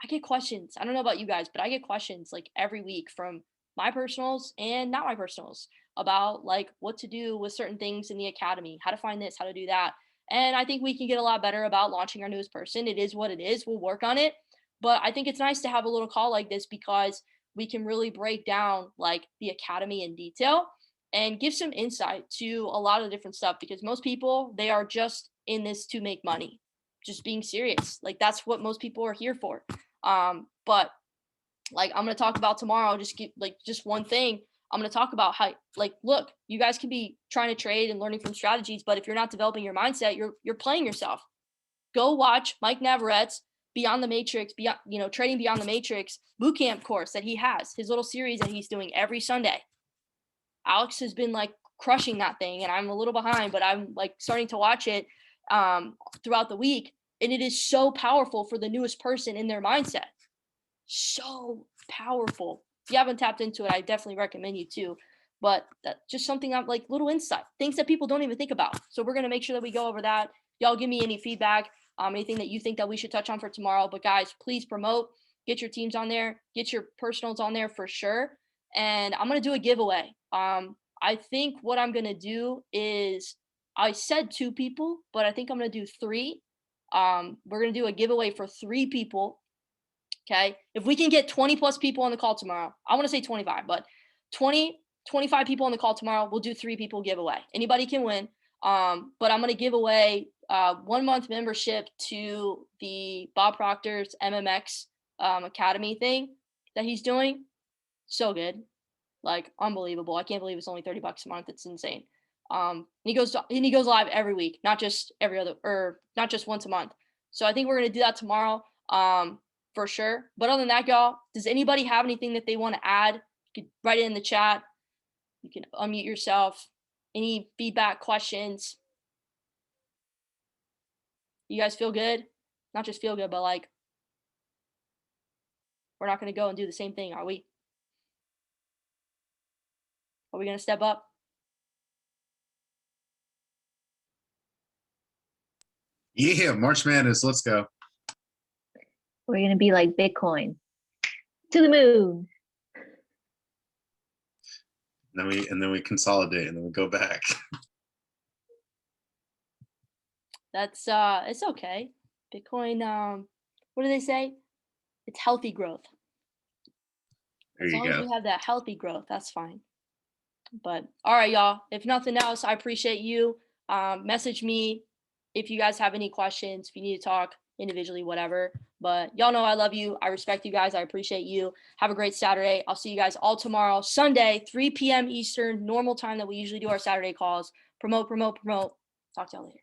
[SPEAKER 1] I get questions. I don't know about you guys, but I get questions like every week from my personals and not my personals about like what to do with certain things in the academy, how to find this, how to do that. And I think we can get a lot better about launching our newest person. It is what it is. We'll work on it. But I think it's nice to have a little call like this because we can really break down like the academy in detail and give some insight to a lot of different stuff, because most people, they are just in this to make money, just being serious. Like, that's what most people are here for. But like, I'm going to talk about tomorrow, just one thing. I'm going to talk about how, like, look, you guys can be trying to trade and learning from strategies, but if you're not developing your mindset, you're playing yourself. Go watch Mike Navarrette's Beyond the Matrix, Trading Beyond the Matrix bootcamp course that he has, his little series that he's doing every Sunday. Alex has been like crushing that thing, and I'm a little behind, but I'm like starting to watch it throughout the week. And it is so powerful for the newest person in their mindset. So powerful. If you haven't tapped into it, I definitely recommend you to. But that's just something I'm like, little insight, things that people don't even think about. So we're going to make sure that we go over that. Y'all give me any feedback, anything that you think that we should touch on for tomorrow. But guys, please promote, get your teams on there, get your personals on there for sure. And I'm going to do a giveaway. I think what I'm going to do is, I said 2 people, but I think I'm going to do 3. We're going to do a giveaway for 3 people. Okay. If we can get 20 plus people on the call tomorrow, I want to say 25, but 20, 25 people on the call tomorrow, we'll do 3 people giveaway. Anybody can win. But I'm going to give away 1 month membership to the Bob Proctor's MMX Academy thing that he's doing. So good. Like unbelievable. I can't believe it's only $30 a month. It's insane. And he goes live every week, not just every other, or not just once a month. So I think we're gonna do that tomorrow, for sure. But other than that, y'all, does anybody have anything that they want to add? You can write it in the chat. You can unmute yourself. Any feedback, questions? You guys feel good? Not just feel good, but like we're not gonna go and do the same thing, are we? Are we gonna step up?
[SPEAKER 3] Yeah, March Madness. Let's go.
[SPEAKER 2] We're gonna be like Bitcoin. To the moon.
[SPEAKER 3] And then we consolidate and then we go back.
[SPEAKER 1] That's it's okay. Bitcoin, what do they say? It's healthy growth.
[SPEAKER 3] There
[SPEAKER 1] As
[SPEAKER 3] you
[SPEAKER 1] long as
[SPEAKER 3] go.
[SPEAKER 1] we have that healthy growth, that's fine. But all right, y'all. If nothing else, I appreciate you. Message me if you guys have any questions, if you need to talk individually, whatever. But y'all know I love you. I respect you guys. I appreciate you. Have a great Saturday. I'll see you guys all tomorrow, Sunday, 3 p.m. Eastern, normal time that we usually do our Saturday calls. Promote. Talk to y'all later.